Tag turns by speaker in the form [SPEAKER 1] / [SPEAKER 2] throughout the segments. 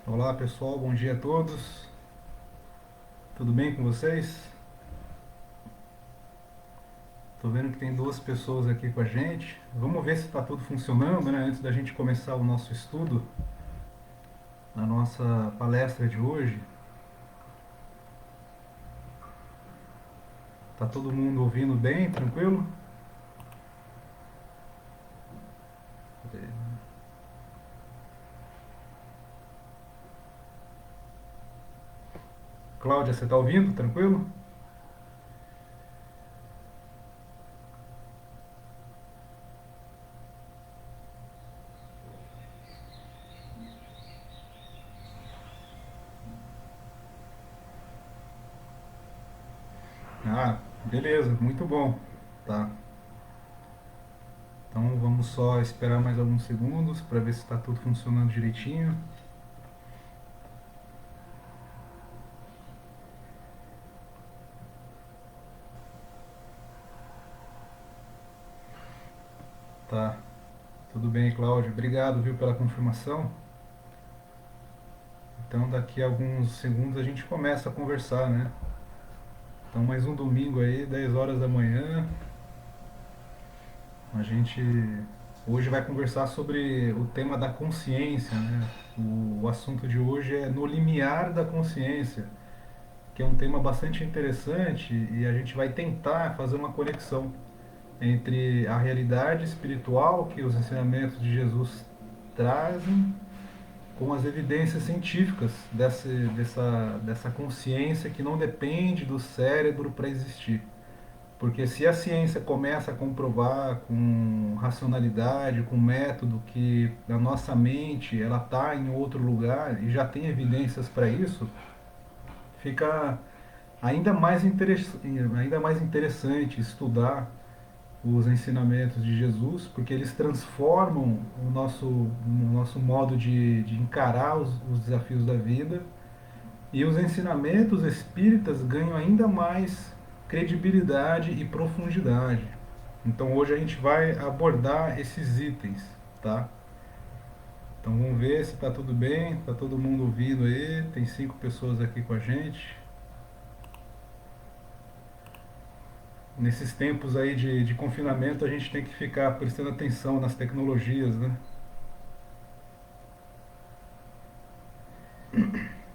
[SPEAKER 1] Olá pessoal, bom dia a todos. Tudo bem com vocês? Tô vendo que tem duas pessoas aqui com a gente. Vamos ver se está tudo funcionando, né? Antes da gente começar o nosso estudo, na nossa palestra de hoje. Tá todo mundo ouvindo bem, tranquilo? Cláudia, você tá ouvindo? Tranquilo? Ah, beleza, muito bom. Tá. Então vamos só esperar mais alguns segundos para ver se está tudo funcionando direitinho. Tá. Tudo bem, Cláudia. Obrigado, viu, pela confirmação. Então daqui a alguns segundos a gente começa a conversar, né? Então mais um domingo aí, 10 horas da manhã. A gente hoje vai conversar sobre o tema da consciência, né? O assunto de hoje é no limiar da consciência, que é um tema bastante interessante e a gente vai tentar fazer uma conexão entre a realidade espiritual que os ensinamentos de Jesus trazem com as evidências científicas dessa consciência que não depende do cérebro para existir. Porque se a ciência começa a comprovar com racionalidade, com método, que a nossa mente ela está em outro lugar e já tem evidências para isso, fica ainda mais interessante estudar os ensinamentos de Jesus, porque eles transformam o nosso modo de encarar os desafios da vida, e os ensinamentos espíritas ganham ainda mais credibilidade e profundidade. Então hoje a gente vai abordar esses itens, tá? Então vamos ver se está tudo bem, está todo mundo ouvindo aí, tem 5 pessoas aqui com a gente. Nesses tempos aí de confinamento a gente tem que ficar prestando atenção nas tecnologias, né?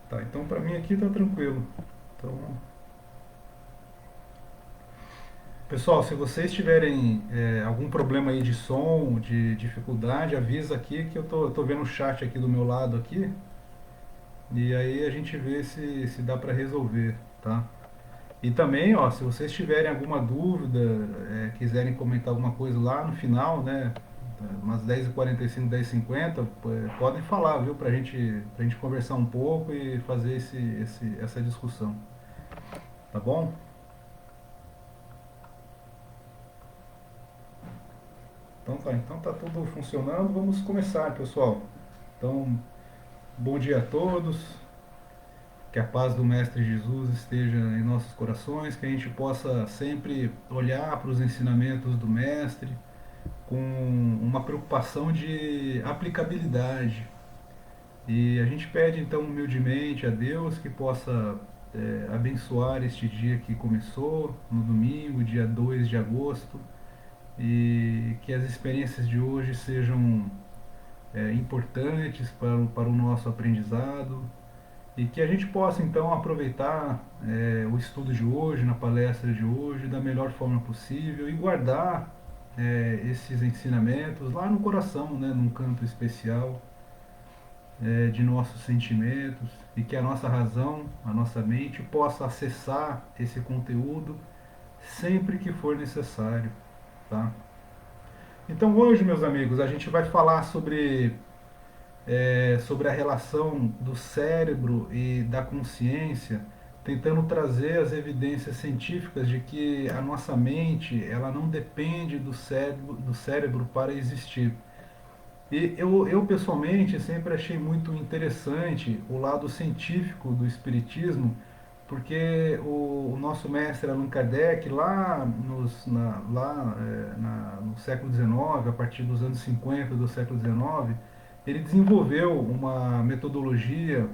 [SPEAKER 1] Tá, então para mim aqui tá tranquilo. Então, pessoal, se vocês tiverem algum problema aí de som, de dificuldade, avisa aqui que eu tô vendo o chat aqui do meu lado aqui. E aí a gente vê se dá para resolver, tá? E também, ó, se vocês tiverem alguma dúvida, quiserem comentar alguma coisa lá no final, né? Umas 10h45, 10h50, podem falar, viu? Pra gente conversar um pouco e fazer essa discussão. Tá bom? Então tá tudo funcionando. Vamos começar, pessoal. Então, bom dia a todos. Que a paz do Mestre Jesus esteja em nossos corações, que a gente possa sempre olhar para os ensinamentos do Mestre com uma preocupação de aplicabilidade. E a gente pede então humildemente a Deus que possa abençoar este dia que começou, no domingo, dia 2 de agosto, e que as experiências de hoje sejam importantes para o nosso aprendizado, e que a gente possa então aproveitar o estudo de hoje, na palestra de hoje, da melhor forma possível e guardar esses ensinamentos lá no coração, né, num canto especial de nossos sentimentos, e que a nossa razão, a nossa mente possa acessar esse conteúdo sempre que for necessário, tá? Então hoje, meus amigos, a gente vai falar sobre a relação do cérebro e da consciência, tentando trazer as evidências científicas de que a nossa mente ela não depende do cérebro para existir. E eu pessoalmente sempre achei muito interessante o lado científico do espiritismo, porque o nosso mestre Allan Kardec, lá no século XIX, a partir dos anos 50 do século XIX, ele desenvolveu uma metodologia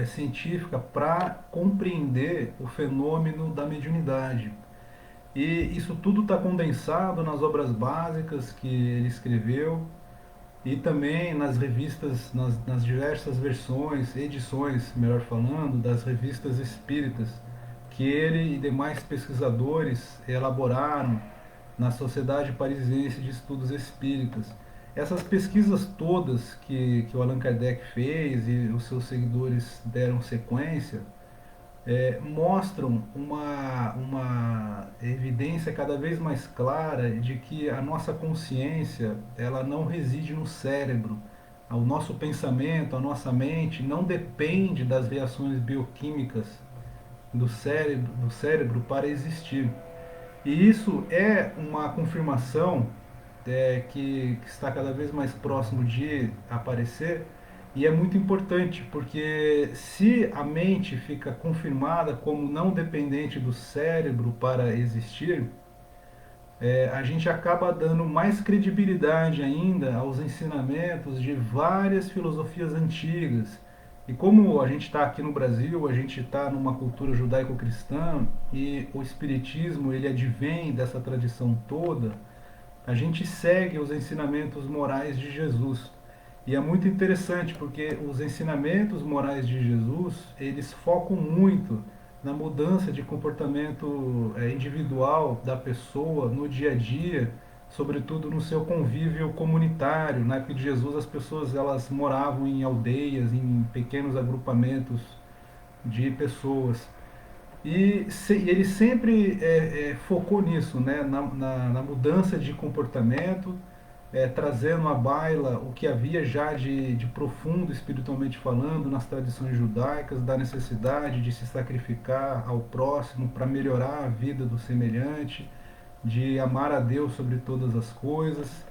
[SPEAKER 1] científica para compreender o fenômeno da mediunidade. E isso tudo está condensado nas obras básicas que ele escreveu e também nas revistas, nas diversas versões, edições, melhor falando, das revistas espíritas que ele e demais pesquisadores elaboraram na Sociedade Parisiense de Estudos Espíritas. Essas pesquisas todas que o Allan Kardec fez e os seus seguidores deram sequência, mostram uma evidência cada vez mais clara de que a nossa consciência ela não reside no cérebro. O nosso pensamento, a nossa mente não depende das reações bioquímicas do cérebro para existir. E isso é uma confirmação que está cada vez mais próximo de aparecer, e é muito importante, porque se a mente fica confirmada como não dependente do cérebro para existir, a gente acaba dando mais credibilidade ainda aos ensinamentos de várias filosofias antigas. E como a gente está aqui no Brasil, a gente está numa cultura judaico-cristã e o espiritismo ele advém dessa tradição toda, a gente segue os ensinamentos morais de Jesus. E é muito interessante porque os ensinamentos morais de Jesus, eles focam muito na mudança de comportamento individual da pessoa no dia a dia, sobretudo no seu convívio comunitário. Na época de Jesus, as pessoas elas moravam em aldeias, em pequenos agrupamentos de pessoas. E ele sempre focou nisso, né? Na mudança de comportamento, trazendo à baila o que havia já de profundo espiritualmente falando nas tradições judaicas, da necessidade de se sacrificar ao próximo para melhorar a vida do semelhante, de amar a Deus sobre todas as coisas,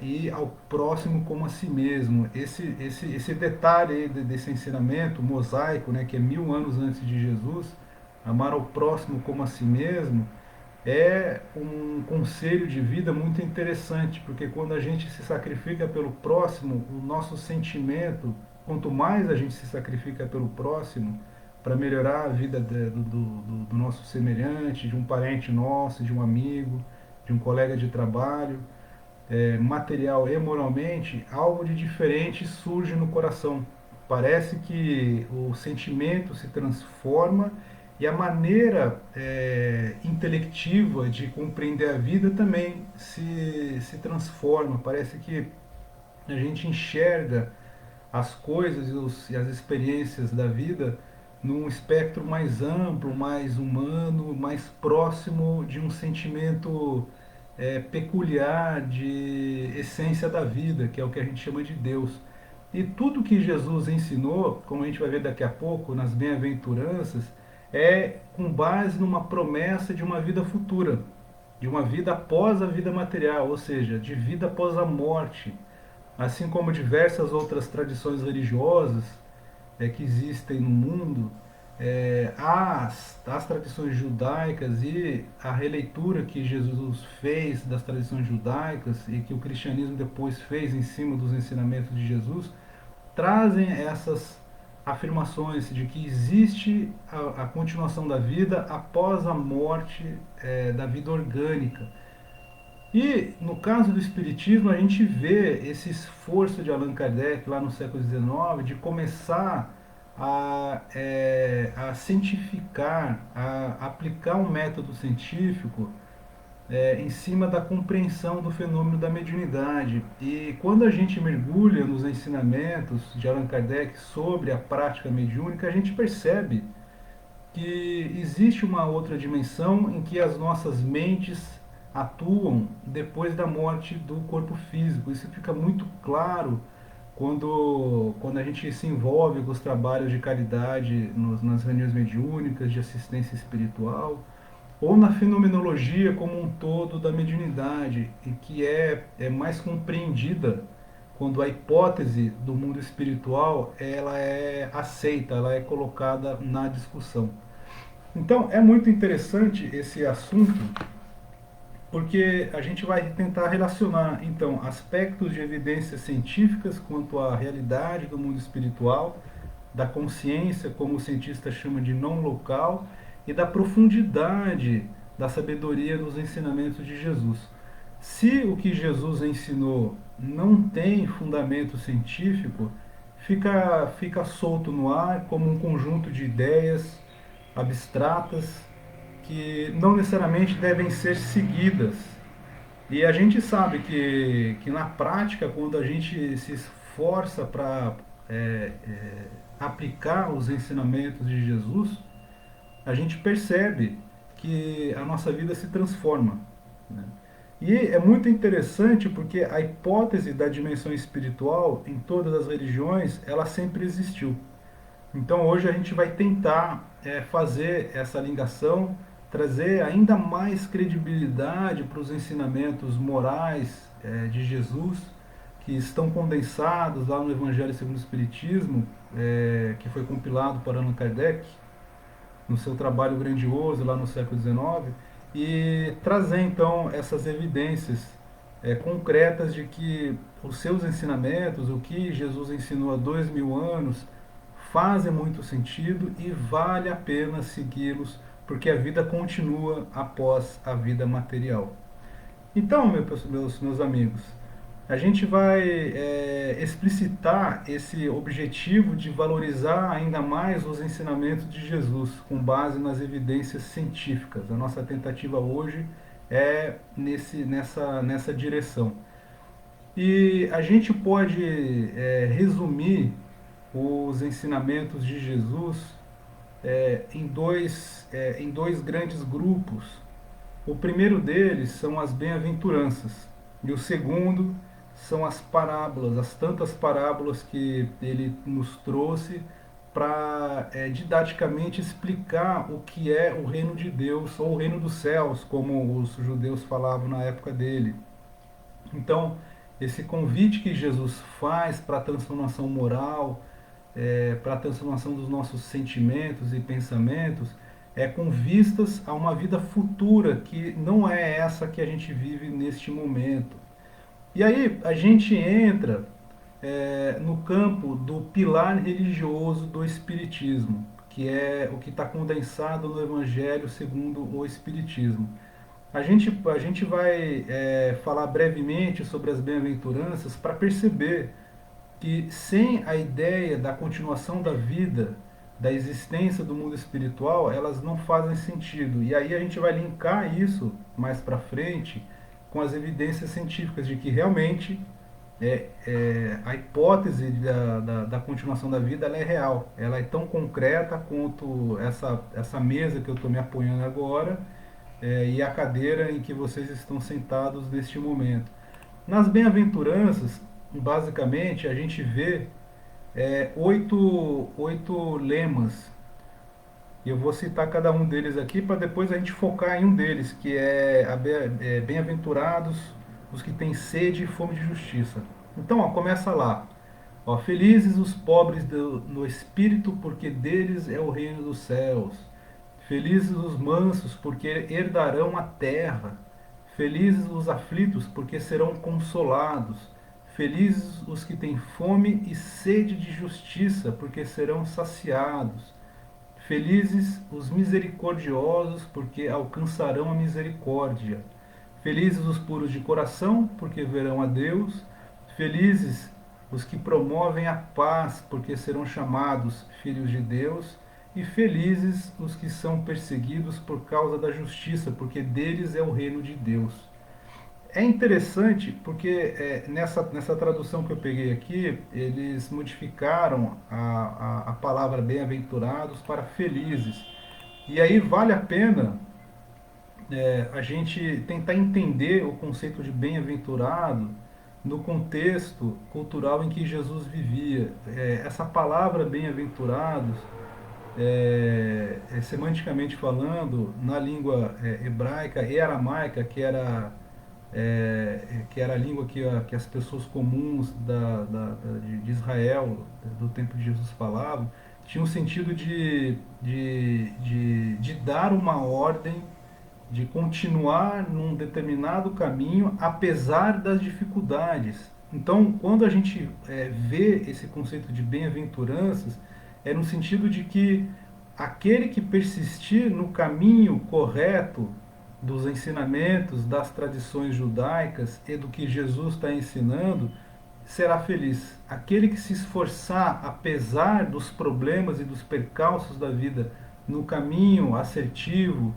[SPEAKER 1] e ao próximo como a si mesmo. Esse detalhe aí desse ensinamento mosaico, né, que é 1000 anos antes de Jesus, amar ao próximo como a si mesmo, é um conselho de vida muito interessante, porque quando a gente se sacrifica pelo próximo, o nosso sentimento, quanto mais a gente se sacrifica pelo próximo, para melhorar a vida do nosso semelhante, de um parente nosso, de um amigo, de um colega de trabalho, material e moralmente, algo de diferente surge no coração. Parece que o sentimento se transforma e a maneira intelectiva de compreender a vida também se transforma. Parece que a gente enxerga as coisas e as experiências da vida num espectro mais amplo, mais humano, mais próximo de um sentimento peculiar de essência da vida, que é o que a gente chama de Deus. E tudo que Jesus ensinou, como a gente vai ver daqui a pouco nas bem-aventuranças, é com base numa promessa de uma vida futura, de uma vida após a vida material, ou seja, de vida após a morte. Assim como diversas outras tradições religiosas que existem no mundo, as tradições judaicas e a releitura que Jesus fez das tradições judaicas e que o cristianismo depois fez em cima dos ensinamentos de Jesus, trazem essas afirmações de que existe a continuação da vida após a morte da vida orgânica. E no caso do Espiritismo, a gente vê esse esforço de Allan Kardec lá no século XIX de começar a cientificar, a aplicar um método científico em cima da compreensão do fenômeno da mediunidade. E quando a gente mergulha nos ensinamentos de Allan Kardec sobre a prática mediúnica, a gente percebe que existe uma outra dimensão em que as nossas mentes atuam depois da morte do corpo físico. Isso fica muito claro quando a gente se envolve com os trabalhos de caridade nas reuniões mediúnicas, de assistência espiritual, ou na fenomenologia como um todo da mediunidade, e que é mais compreendida quando a hipótese do mundo espiritual ela é aceita, ela é colocada na discussão. Então é muito interessante esse assunto porque a gente vai tentar relacionar, então, aspectos de evidências científicas quanto à realidade do mundo espiritual, da consciência, como o cientista chama de não local, e da profundidade da sabedoria nos ensinamentos de Jesus. Se o que Jesus ensinou não tem fundamento científico, fica solto no ar como um conjunto de ideias abstratas que não necessariamente devem ser seguidas. E a gente sabe que na prática, quando a gente se esforça para aplicar os ensinamentos de Jesus, a gente percebe que a nossa vida se transforma, né? E é muito interessante porque a hipótese da dimensão espiritual em todas as religiões, ela sempre existiu. Então hoje a gente vai tentar fazer essa ligação, trazer ainda mais credibilidade para os ensinamentos morais de Jesus, que estão condensados lá no Evangelho segundo o Espiritismo, que foi compilado por Allan Kardec, no seu trabalho grandioso lá no século XIX, e trazer então essas evidências concretas de que os seus ensinamentos, o que Jesus ensinou há 2000 anos, fazem muito sentido e vale a pena segui-los, porque a vida continua após a vida material. Então, meus amigos, a gente vai explicitar esse objetivo de valorizar ainda mais os ensinamentos de Jesus, com base nas evidências científicas. A nossa tentativa hoje é nessa direção. E a gente pode resumir os ensinamentos de Jesus em dois grandes grupos. O primeiro deles são as bem-aventuranças, e o segundo são as parábolas, as tantas parábolas que ele nos trouxe para didaticamente explicar o que é o reino de Deus, ou o reino dos céus, como os judeus falavam na época dele. Então, esse convite que Jesus faz para a transformação moral, para a transformação dos nossos sentimentos e pensamentos, é com vistas a uma vida futura que não é essa que a gente vive neste momento. E aí a gente entra no campo do pilar religioso do Espiritismo, que é o que está condensado no Evangelho segundo o Espiritismo. A gente vai falar brevemente sobre as bem-aventuranças para perceber que sem a ideia da continuação da vida, da existência do mundo espiritual, elas não fazem sentido. E aí a gente vai linkar isso mais para frente com as evidências científicas de que realmente a hipótese da continuação da vida ela é real. Ela é tão concreta quanto essa mesa que eu estou me apoiando agora e a cadeira em que vocês estão sentados neste momento. Nas bem-aventuranças, basicamente, a gente vê oito lemas. E eu vou citar cada um deles aqui para depois a gente focar em um deles, que é bem-aventurados os que têm sede e fome de justiça. Então, ó, começa lá. Ó, felizes os pobres no espírito, porque deles é o reino dos céus. Felizes os mansos, porque herdarão a terra. Felizes os aflitos, porque serão consolados. Felizes os que têm fome e sede de justiça, porque serão saciados. Felizes os misericordiosos, porque alcançarão a misericórdia. Felizes os puros de coração, porque verão a Deus. Felizes os que promovem a paz, porque serão chamados filhos de Deus. E felizes os que são perseguidos por causa da justiça, porque deles é o reino de Deus. É interessante porque nessa tradução que eu peguei aqui, eles modificaram a palavra bem-aventurados para felizes. E aí vale a pena a gente tentar entender o conceito de bem-aventurado no contexto cultural em que Jesus vivia. Essa palavra bem-aventurados, semanticamente falando, na língua hebraica e aramaica, que era a língua que as pessoas comuns de Israel, do tempo de Jesus, falavam, tinha um sentido de dar uma ordem de continuar num determinado caminho apesar das dificuldades. Então, quando a gente vê esse conceito de bem-aventuranças, é no sentido de que aquele que persistir no caminho correto dos ensinamentos, das tradições judaicas e do que Jesus está ensinando, será feliz. Aquele que se esforçar, apesar dos problemas e dos percalços da vida, no caminho assertivo,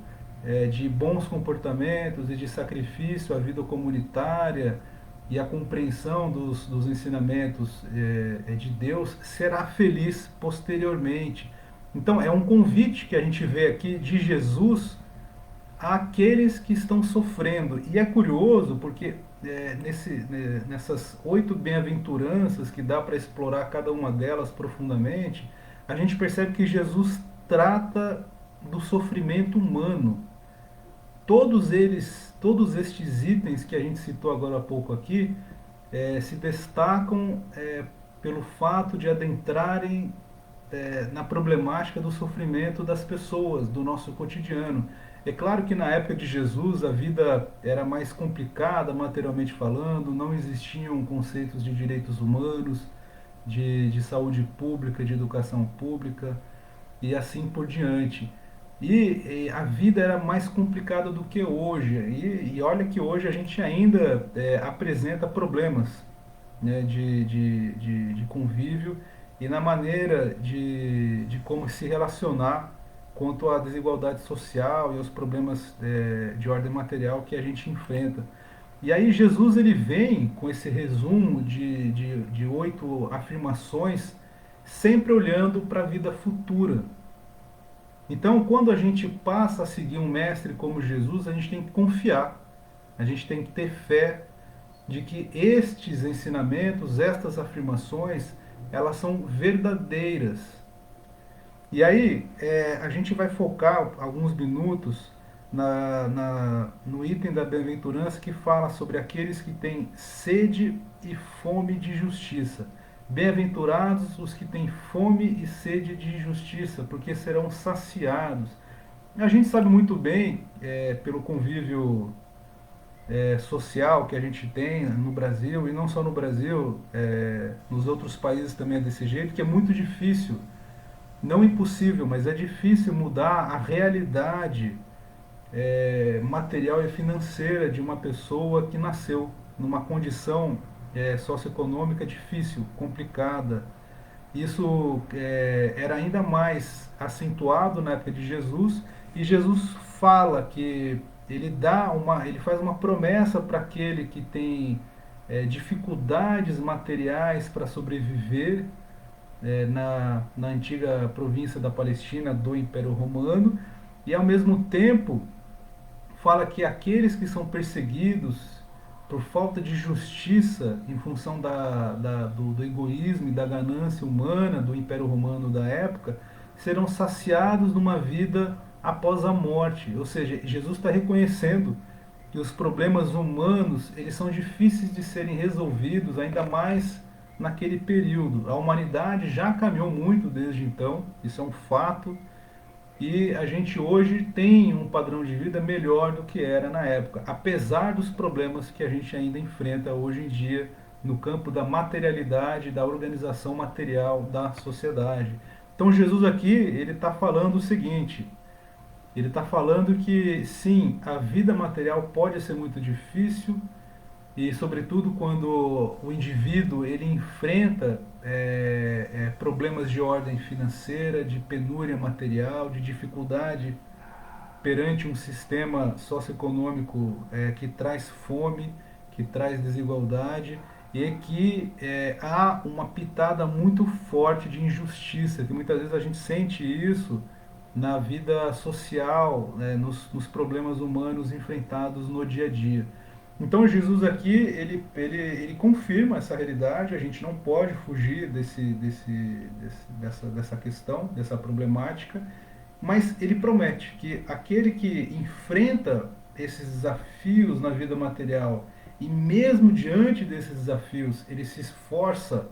[SPEAKER 1] de bons comportamentos e de sacrifício à vida comunitária e a compreensão dos ensinamentos de Deus, será feliz posteriormente. Então, é um convite que a gente vê aqui de Jesus àqueles que estão sofrendo. E é curioso porque nessas 8 bem-aventuranças, que dá para explorar cada uma delas profundamente, a gente percebe que Jesus trata do sofrimento humano. Todos eles, todos estes itens que a gente citou agora há pouco aqui, se destacam pelo fato de adentrarem na problemática do sofrimento das pessoas, do nosso cotidiano. É claro que na época de Jesus a vida era mais complicada materialmente falando, não existiam conceitos de direitos humanos, de saúde pública, de educação pública e assim por diante. E a vida era mais complicada do que hoje. E olha que hoje a gente ainda apresenta problemas, né, de convívio e na maneira de como se relacionar quanto à desigualdade social e aos problemas de ordem material que a gente enfrenta. E aí Jesus ele vem com esse resumo de 8 afirmações, sempre olhando para a vida futura. Então, quando a gente passa a seguir um mestre como Jesus, a gente tem que confiar, a gente tem que ter fé de que estes ensinamentos, estas afirmações, elas são verdadeiras. E aí, a gente vai focar alguns minutos no item da bem-aventurança que fala sobre aqueles que têm sede e fome de justiça. Bem-aventurados os que têm fome e sede de justiça, porque serão saciados. A gente sabe muito bem, pelo convívio social que a gente tem no Brasil, e não só no Brasil, nos outros países também é desse jeito, que é muito difícil, não impossível, mas é difícil mudar a realidade material e financeira de uma pessoa que nasceu numa condição socioeconômica difícil, complicada. Isso era ainda mais acentuado na época de Jesus, e Jesus fala que ele faz uma promessa para aquele que tem dificuldades materiais para sobreviver na antiga província da Palestina do Império Romano, e ao mesmo tempo fala que aqueles que são perseguidos por falta de justiça em função do egoísmo e da ganância humana do Império Romano da época, serão saciados numa vida após a morte. Ou seja, Jesus está reconhecendo que os problemas humanos eles são difíceis de serem resolvidos, ainda mais naquele período. A humanidade já caminhou muito desde então, isso é um fato, e a gente hoje tem um padrão de vida melhor do que era na época, apesar dos problemas que a gente ainda enfrenta hoje em dia no campo da materialidade, da organização material da sociedade. Então Jesus aqui ele está falando o seguinte: ele está falando que sim, a vida material pode ser muito difícil, e sobretudo quando o indivíduo ele enfrenta problemas de ordem financeira, de penúria material, de dificuldade perante um sistema socioeconômico que traz fome, que traz desigualdade, e que há uma pitada muito forte de injustiça, que muitas vezes a gente sente isso na vida social, né, nos problemas humanos enfrentados no dia a dia. Então Jesus aqui, ele confirma essa realidade, a gente não pode fugir dessa questão, dessa problemática, mas ele promete que aquele que enfrenta esses desafios na vida material e mesmo diante desses desafios, ele se esforça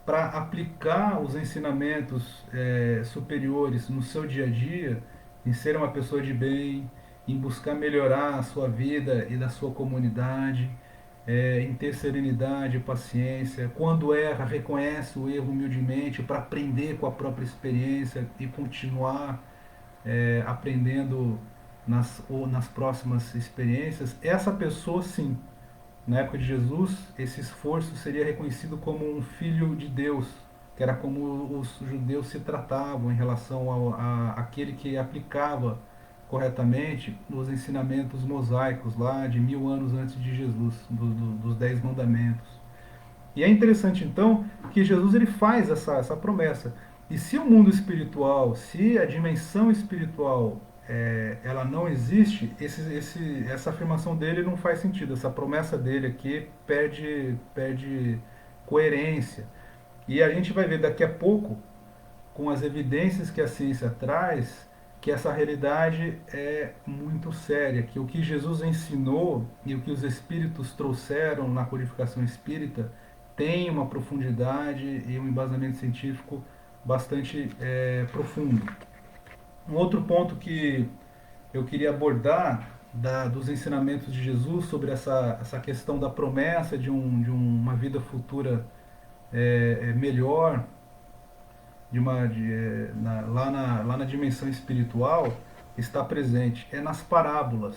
[SPEAKER 1] para aplicar os ensinamentos superiores no seu dia a dia, em ser uma pessoa de bem, em buscar melhorar a sua vida e da sua comunidade, em ter serenidade e paciência. Quando erra, reconhece o erro humildemente para aprender com a própria experiência e continuar aprendendo nas próximas experiências. Essa pessoa, sim, na época de Jesus, esse esforço seria reconhecido como um filho de Deus, que era como os judeus se tratavam em relação àquele que aplicava corretamente os ensinamentos mosaicos lá de 1000 anos antes de Jesus, dos 10 mandamentos. E é interessante então que Jesus ele faz essa promessa. E se o mundo espiritual, se a dimensão espiritual ela não existe, essa afirmação dele não faz sentido. Essa promessa dele aqui perde coerência. E a gente vai ver daqui a pouco, com as evidências que a ciência traz, que essa realidade é muito séria, que o que Jesus ensinou e o que os espíritos trouxeram na codificação espírita tem uma profundidade e um embasamento científico bastante profundo. Um outro ponto que eu queria abordar dos ensinamentos de Jesus sobre essa questão da promessa de uma vida futura melhor, lá na dimensão espiritual, está presente. É nas parábolas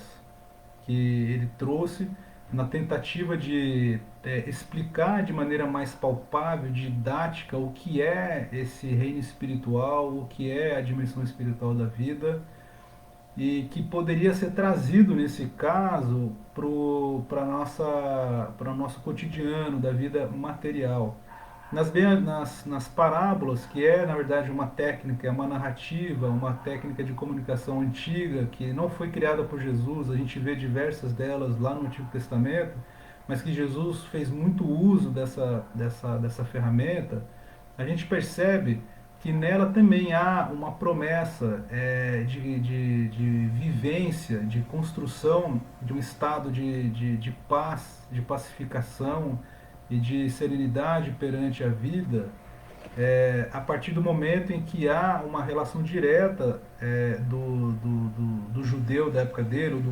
[SPEAKER 1] que ele trouxe, na tentativa de explicar de maneira mais palpável, didática, o que é esse reino espiritual, o que é a dimensão espiritual da vida, e que poderia ser trazido, nesse caso, para o nosso cotidiano da vida material. Nas parábolas, que é na verdade uma técnica, é uma narrativa, uma técnica de comunicação antiga, que não foi criada por Jesus, a gente vê diversas delas lá no Antigo Testamento, mas que Jesus fez muito uso dessa ferramenta. A gente percebe que nela também há uma promessa de vivência, de construção de um estado de paz, de pacificação e de serenidade perante a vida, a partir do momento em que há uma relação direta do judeu da época dele, ou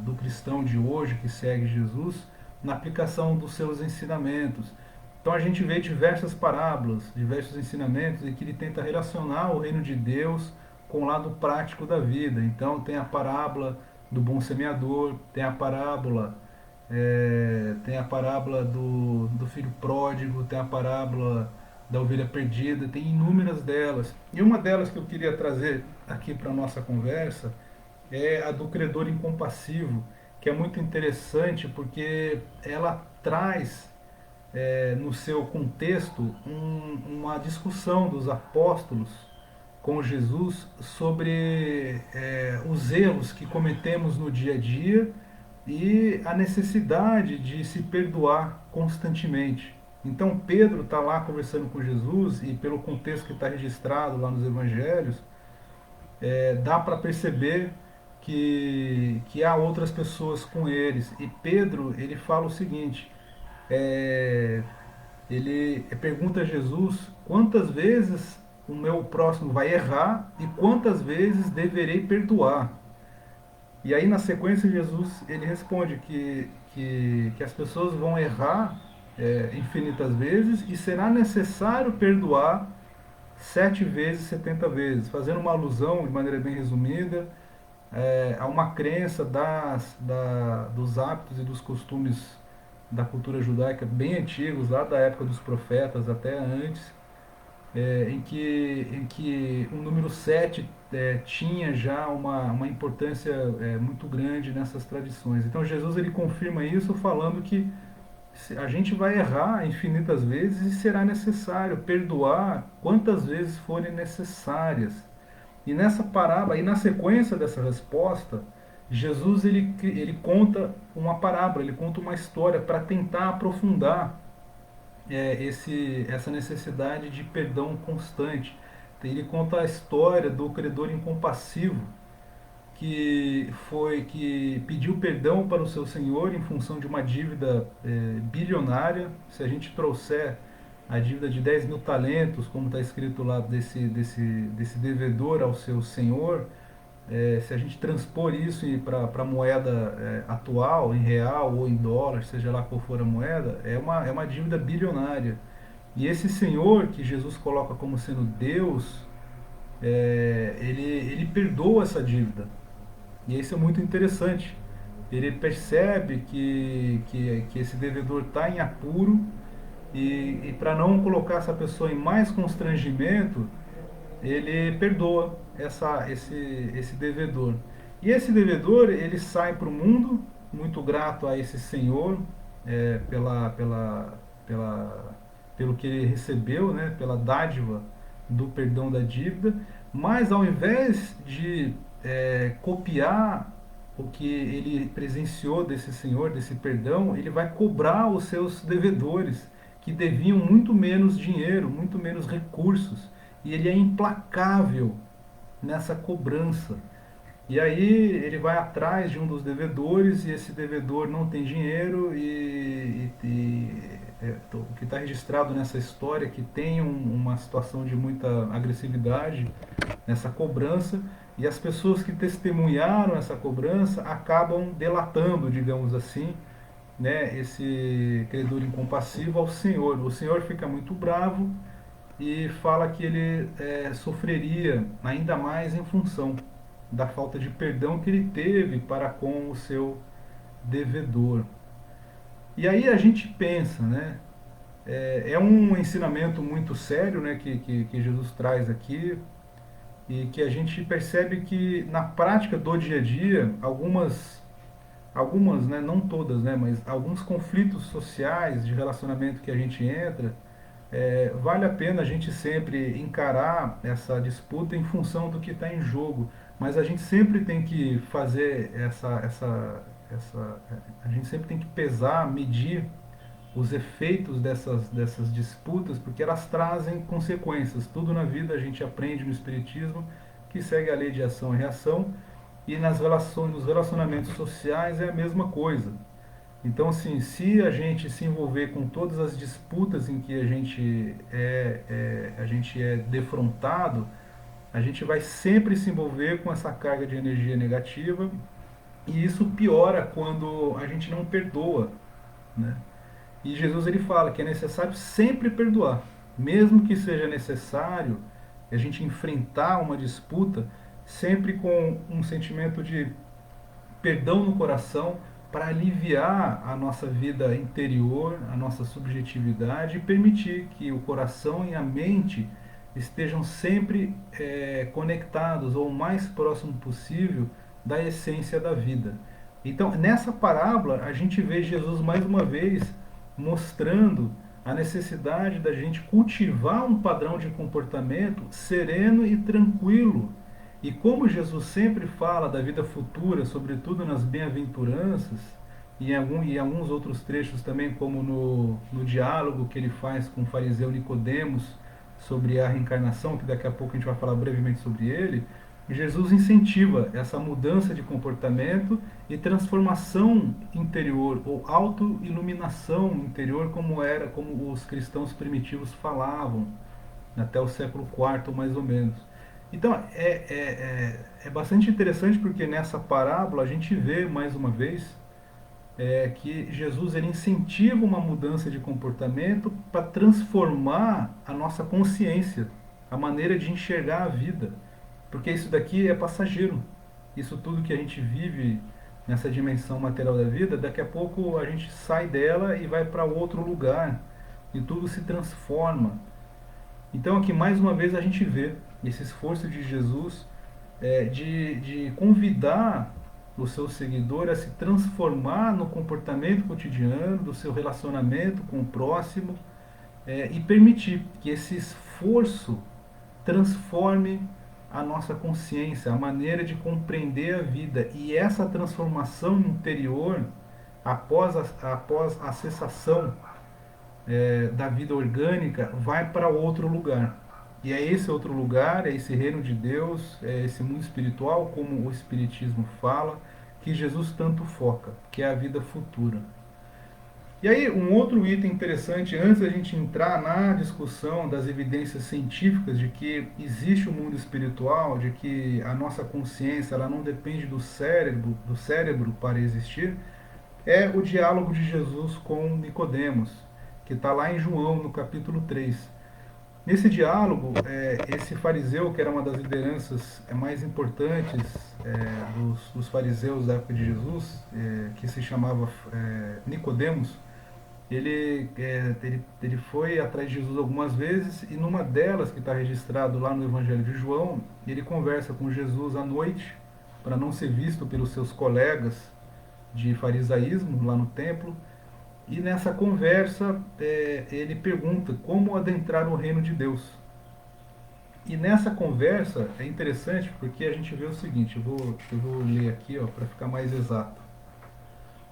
[SPEAKER 1] do cristão de hoje que segue Jesus, na aplicação dos seus ensinamentos. Então a gente vê diversas parábolas, diversos ensinamentos em que ele tenta relacionar o reino de Deus com o lado prático da vida. Então tem a parábola do bom semeador, tem a parábola do filho pródigo, tem a parábola da ovelha perdida, tem inúmeras delas. E uma delas que eu queria trazer aqui para a nossa conversa é a do credor incompassivo, que é muito interessante porque ela traz no seu contexto uma discussão dos apóstolos com Jesus sobre os erros que cometemos no dia a dia e a necessidade de se perdoar constantemente. Então Pedro está lá conversando com Jesus e pelo contexto que está registrado lá nos evangelhos, dá para perceber que há outras pessoas com eles. E Pedro ele fala o seguinte, ele pergunta a Jesus quantas vezes o meu próximo vai errar e quantas vezes deverei perdoar. E aí na sequência Jesus ele responde que as pessoas vão errar infinitas vezes e será necessário perdoar 7 vezes, 70 vezes, fazendo uma alusão de maneira bem resumida a uma crença dos hábitos e dos costumes da cultura judaica bem antigos, lá da época dos profetas até antes, em que o número 7 tinha já uma importância muito grande nessas tradições. Então Jesus ele confirma isso falando que a gente vai errar infinitas vezes e será necessário perdoar quantas vezes forem necessárias. E nessa parábola, e na sequência dessa resposta, Jesus ele conta uma parábola, ele conta uma história para tentar aprofundar essa necessidade de perdão constante. Ele conta a história do credor incompassivo que pediu perdão para o seu senhor em função de uma dívida bilionária. Se a gente trouxer a dívida de 10.000 talentos, como está escrito lá desse devedor ao seu senhor, Se a gente transpor isso para a moeda atual, em real ou em dólar, seja lá qual for a moeda, é uma dívida bilionária. E esse Senhor que Jesus coloca como sendo Deus, ele perdoa essa dívida. E isso é muito interessante. Ele percebe que esse devedor está em apuro e para não colocar essa pessoa em mais constrangimento, ele perdoa esse devedor. E esse devedor, ele sai para o mundo muito grato a esse Senhor é, pela, pela, pela, pelo que ele recebeu, né, pela dádiva do perdão da dívida, mas ao invés de copiar o que ele presenciou desse Senhor, desse perdão, ele vai cobrar os seus devedores, que deviam muito menos dinheiro, muito menos recursos. E ele é implacável nessa cobrança. E aí ele vai atrás de um dos devedores e esse devedor não tem dinheiro o que está registrado nessa história é que tem uma situação de muita agressividade nessa cobrança e as pessoas que testemunharam essa cobrança acabam delatando, digamos assim, né, esse credor incompassivo ao Senhor. O Senhor fica muito bravo e fala que ele sofreria ainda mais em função da falta de perdão que ele teve para com o seu devedor. E aí a gente pensa, né? É um ensinamento muito sério, né, que Jesus traz aqui e que a gente percebe que na prática do dia a dia algumas, né, não todas, né, mas alguns conflitos sociais de relacionamento que a gente entra, vale a pena a gente sempre encarar essa disputa em função do que está em jogo, mas a gente sempre tem que fazer a gente sempre tem que pesar, medir os efeitos dessas disputas, porque elas trazem consequências. Tudo na vida a gente aprende no Espiritismo que segue a lei de ação e reação, e nas relações, nos relacionamentos sociais é a mesma coisa. Então, assim, se a gente se envolver com todas as disputas em que a gente é defrontado, a gente vai sempre se envolver com essa carga de energia negativa e isso piora quando a gente não perdoa, né? E Jesus ele fala que é necessário sempre perdoar, mesmo que seja necessário a gente enfrentar uma disputa, sempre com um sentimento de perdão no coração para aliviar a nossa vida interior, a nossa subjetividade e permitir que o coração e a mente estejam sempre conectados ou o mais próximo possível da essência da vida. Então, nessa parábola, a gente vê Jesus mais uma vez mostrando a necessidade da gente cultivar um padrão de comportamento sereno e tranquilo. E como Jesus sempre fala da vida futura, sobretudo nas bem-aventuranças, e em alguns outros trechos também, como no diálogo que ele faz com o fariseu Nicodemos sobre a reencarnação, que daqui a pouco a gente vai falar brevemente sobre ele, Jesus incentiva essa mudança de comportamento e transformação interior, ou autoiluminação interior, como os cristãos primitivos falavam, até o século IV mais ou menos. Então é bastante interessante porque nessa parábola a gente vê mais uma vez que Jesus ele incentiva uma mudança de comportamento para transformar a nossa consciência, a maneira de enxergar a vida, porque isso daqui é passageiro. Isso tudo que a gente vive nessa dimensão material da vida, daqui a pouco a gente sai dela e vai para outro lugar e tudo se transforma. Então aqui mais uma vez a gente vê esse esforço de Jesus de convidar o seu seguidor a se transformar no comportamento cotidiano, do seu relacionamento com o próximo, e permitir que esse esforço transforme a nossa consciência, a maneira de compreender a vida. E essa transformação interior, após a cessação da vida orgânica, vai para outro lugar. E é esse outro lugar, é esse reino de Deus, é esse mundo espiritual, como o Espiritismo fala, que Jesus tanto foca, que é a vida futura. E aí, um outro item interessante, antes da gente entrar na discussão das evidências científicas de que existe um mundo espiritual, de que a nossa consciência ela não depende do cérebro para existir, é o diálogo de Jesus com Nicodemos, que está lá em João, no capítulo 3. Nesse diálogo, esse fariseu, que era uma das lideranças mais importantes dos fariseus da época de Jesus, que se chamava Nicodemos, ele foi atrás de Jesus algumas vezes e numa delas, que está registrado lá no Evangelho de João, ele conversa com Jesus à noite, para não ser visto pelos seus colegas de farisaísmo lá no templo. E nessa conversa, ele pergunta como adentrar no reino de Deus. E nessa conversa é interessante porque a gente vê o seguinte, eu vou ler aqui para ficar mais exato.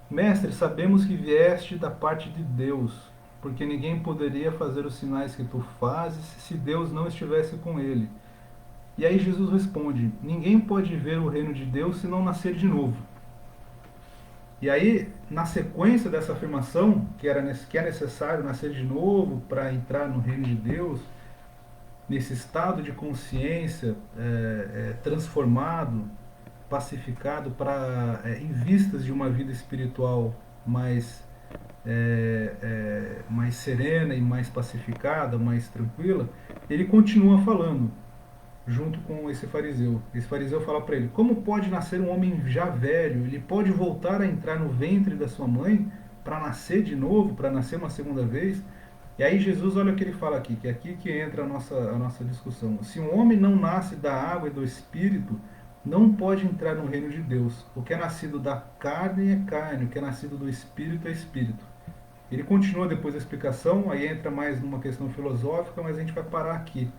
[SPEAKER 1] Mestre, sabemos que vieste da parte de Deus, porque ninguém poderia fazer os sinais que tu fazes se Deus não estivesse com ele. E aí Jesus responde, ninguém pode ver o reino de Deus se não nascer de novo. E aí, na sequência dessa afirmação, que é necessário nascer de novo para entrar no reino de Deus, nesse estado de consciência transformado, pacificado em vistas de uma vida espiritual mais serena e mais pacificada, mais tranquila, ele continua falando junto com esse fariseu. Esse fariseu fala para ele: como pode nascer um homem já velho? Ele pode voltar a entrar no ventre da sua mãe para nascer de novo, para nascer uma segunda vez? E aí Jesus, olha o que ele fala aqui, que é aqui que entra a nossa discussão. Se um homem não nasce da água e do Espírito, não pode entrar no reino de Deus. O que é nascido da carne é carne, o que é nascido do Espírito é Espírito. Ele continua depois da explicação, aí entra mais numa questão filosófica, mas a gente vai parar aqui.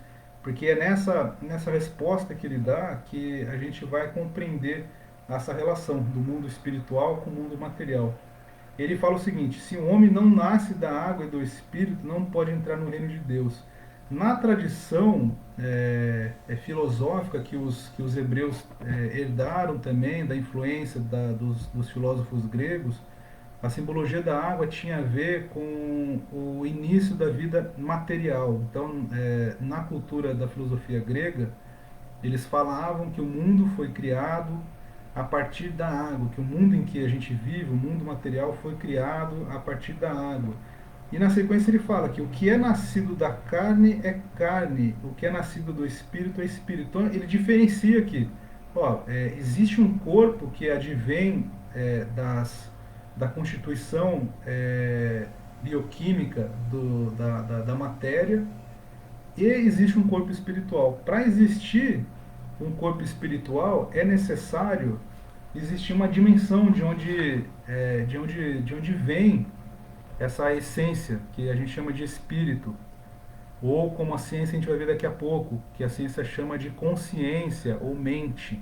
[SPEAKER 1] Porque é nessa resposta que ele dá que a gente vai compreender essa relação do mundo espiritual com o mundo material. Ele fala o seguinte: se um homem não nasce da água e do Espírito, não pode entrar no reino de Deus. Na tradição filosófica que os hebreus herdaram também, da influência dos filósofos gregos, a simbologia da água tinha a ver com o início da vida material. Então, na cultura da filosofia grega, eles falavam que o mundo foi criado a partir da água, que o mundo em que a gente vive, o mundo material, foi criado a partir da água. E na sequência ele fala que o que é nascido da carne é carne, o que é nascido do espírito é espírito. Então ele diferencia aqui. Existe um corpo que advém da constituição bioquímica da matéria, e existe um corpo espiritual. Para existir um corpo espiritual é necessário existir uma dimensão de onde vem essa essência que a gente chama de espírito, ou como a ciência a gente vai ver daqui a pouco, que a ciência chama de consciência ou mente.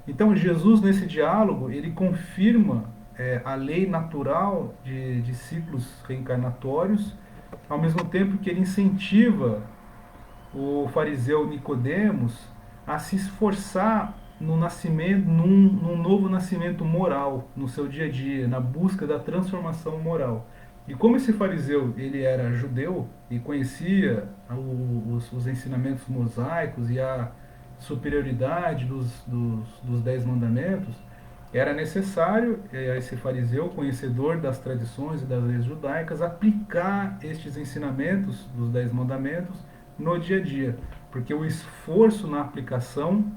[SPEAKER 1] Então Jesus nesse diálogo ele confirma a lei natural de ciclos reencarnatórios, ao mesmo tempo que ele incentiva o fariseu Nicodemos a se esforçar no nascimento, num novo nascimento moral no seu dia a dia, na busca da transformação moral. E como esse fariseu ele era judeu e conhecia os ensinamentos mosaicos e a superioridade dos 10 mandamentos, era necessário a esse fariseu, conhecedor das tradições e das leis judaicas, aplicar estes ensinamentos dos 10 mandamentos no dia a dia, porque o esforço na aplicação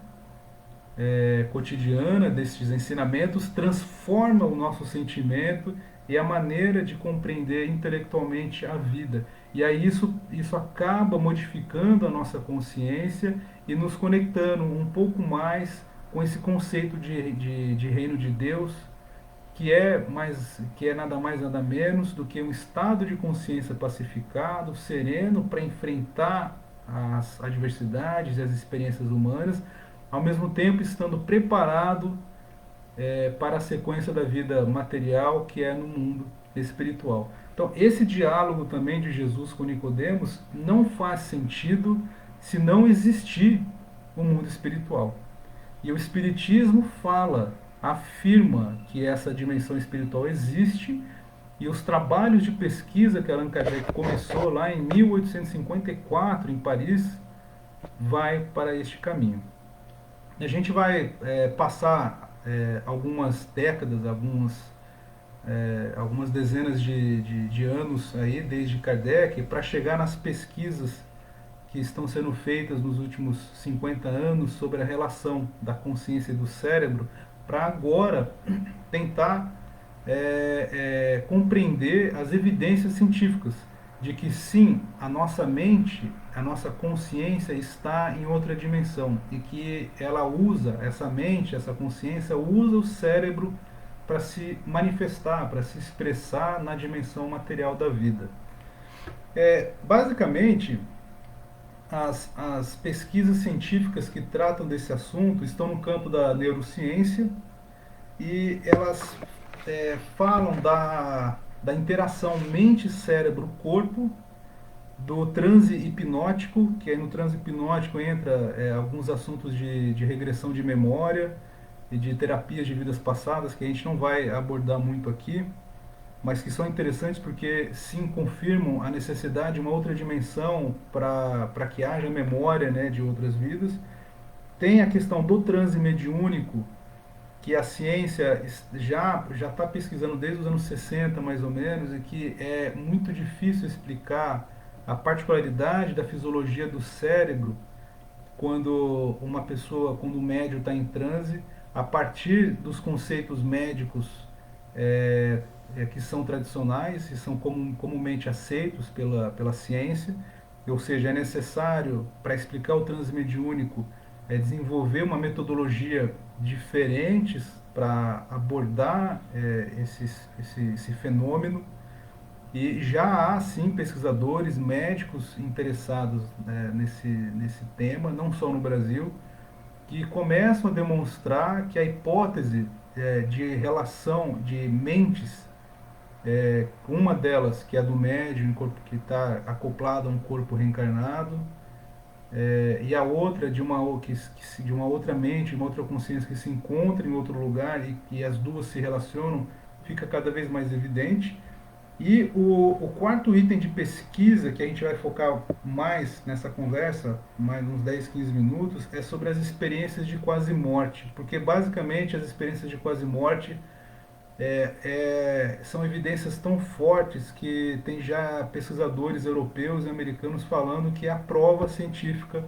[SPEAKER 1] cotidiana destes ensinamentos transforma o nosso sentimento e a maneira de compreender intelectualmente a vida. E aí isso acaba modificando a nossa consciência e nos conectando um pouco mais com esse conceito de reino de Deus, que é nada mais nada menos do que um estado de consciência pacificado, sereno, para enfrentar as adversidades e as experiências humanas, ao mesmo tempo estando preparado para a sequência da vida material, que é no mundo espiritual. Então, esse diálogo também de Jesus com Nicodemos não faz sentido se não existir o mundo espiritual. E o Espiritismo afirma que essa dimensão espiritual existe E os trabalhos de pesquisa que Allan Kardec começou lá em 1854 em Paris vai para este caminho. A gente vai passar algumas décadas, algumas dezenas de anos aí desde Kardec para chegar nas pesquisas que estão sendo feitas nos últimos 50 anos sobre a relação da consciência e do cérebro, para agora tentar compreender as evidências científicas de que sim, a nossa mente, a nossa consciência está em outra dimensão e que ela usa, essa mente, essa consciência, usa o cérebro para se manifestar, para se expressar na dimensão material da vida. Basicamente, as pesquisas científicas que tratam desse assunto estão no campo da neurociência e elas falam da interação mente-cérebro-corpo, do transe hipnótico, que aí no transe hipnótico entra alguns assuntos de regressão de memória e de terapias de vidas passadas, que a gente não vai abordar muito aqui, mas que são interessantes porque sim confirmam a necessidade de uma outra dimensão para que haja memória, né, de outras vidas. Tem a questão do transe mediúnico, que a ciência já está pesquisando desde os anos 60 mais ou menos, e que é muito difícil explicar a particularidade da fisiologia do cérebro quando uma pessoa, quando o médium está em transe, a partir dos conceitos médicos que são tradicionais e são comumente aceitos pela ciência, ou seja, é necessário, para explicar o transe mediúnico, desenvolver uma metodologia diferente para abordar esse fenômeno. E já há, sim, pesquisadores, médicos interessados nesse tema, não só no Brasil, que começam a demonstrar que a hipótese de relação de mentes, uma delas, que é a do médium, que está acoplado a um corpo reencarnado, e a outra de uma outra mente, uma outra consciência que se encontra em outro lugar e as duas se relacionam, fica cada vez mais evidente. E o quarto item de pesquisa, que a gente vai focar mais nessa conversa, mais uns 10, 15 minutos, é sobre as experiências de quase-morte. Porque basicamente as experiências de quase-morte são evidências tão fortes que tem já pesquisadores europeus e americanos falando que é a prova científica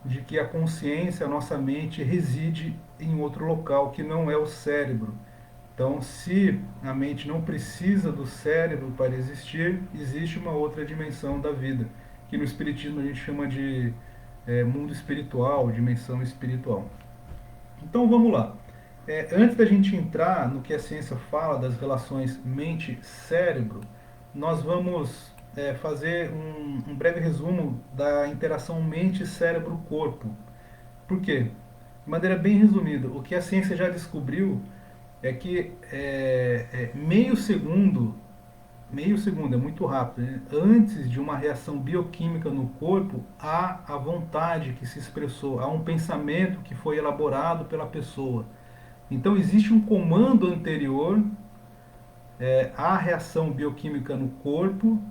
[SPEAKER 1] de que a consciência, a nossa mente, reside em outro local que não é o cérebro. Então, se a mente não precisa do cérebro para existir, existe uma outra dimensão da vida, que no Espiritismo a gente chama de mundo espiritual, dimensão espiritual. Então, vamos lá. Antes da gente entrar no que a ciência fala das relações mente-cérebro, nós vamos fazer um breve resumo da interação mente-cérebro-corpo. Por quê? De maneira bem resumida, o que a ciência já descobriu é que meio segundo é muito rápido, né? Antes de uma reação bioquímica no corpo, há a vontade que se expressou, há um pensamento que foi elaborado pela pessoa. Então existe um comando anterior à reação bioquímica no corpo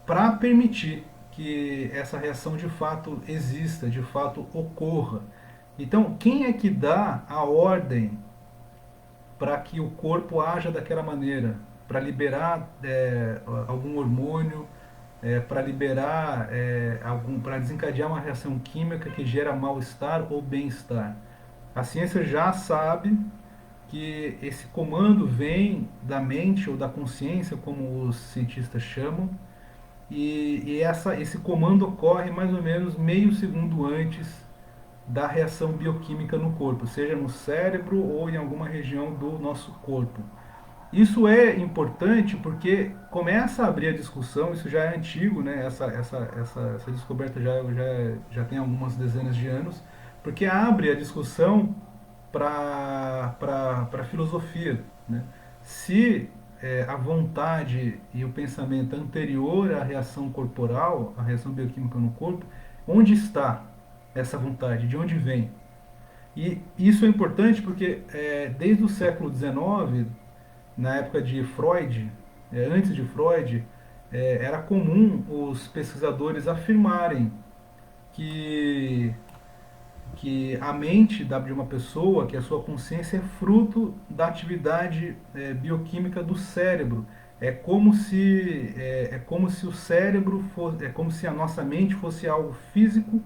[SPEAKER 1] para permitir que essa reação de fato exista, de fato ocorra. Então, quem é que dá a ordem para que o corpo haja daquela maneira? Para liberar algum hormônio, para liberar para desencadear uma reação química que gera mal-estar ou bem-estar. A ciência já sabe que esse comando vem da mente ou da consciência, como os cientistas chamam, e esse comando ocorre mais ou menos meio segundo antes da reação bioquímica no corpo, seja no cérebro ou em alguma região do nosso corpo. Isso é importante porque começa a abrir a discussão, isso já é antigo, né? Essa descoberta já tem algumas dezenas de anos, porque abre a discussão para a filosofia. Né? Se a vontade e o pensamento anterior à reação corporal, à reação bioquímica no corpo, onde está essa vontade? De onde vem? E isso é importante porque desde o século XIX, na época de Freud, antes de Freud, era comum os pesquisadores afirmarem que, que a mente de uma pessoa, que a sua consciência é fruto da atividade bioquímica do cérebro. É como se o cérebro fosse, é como se a nossa mente fosse algo físico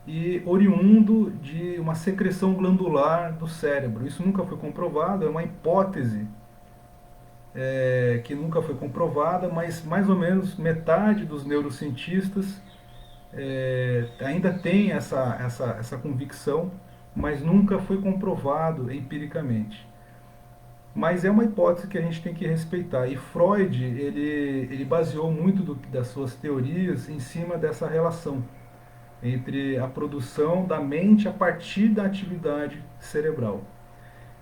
[SPEAKER 1] e oriundo de uma secreção glandular do cérebro. Isso nunca foi comprovado, é uma hipótese que nunca foi comprovada, mas mais ou menos metade dos neurocientistas ainda tem essa convicção, mas nunca foi comprovado empiricamente. Mas é uma hipótese que a gente tem que respeitar. E Freud, ele baseou muito das suas teorias em cima dessa relação entre a produção da mente a partir da atividade cerebral.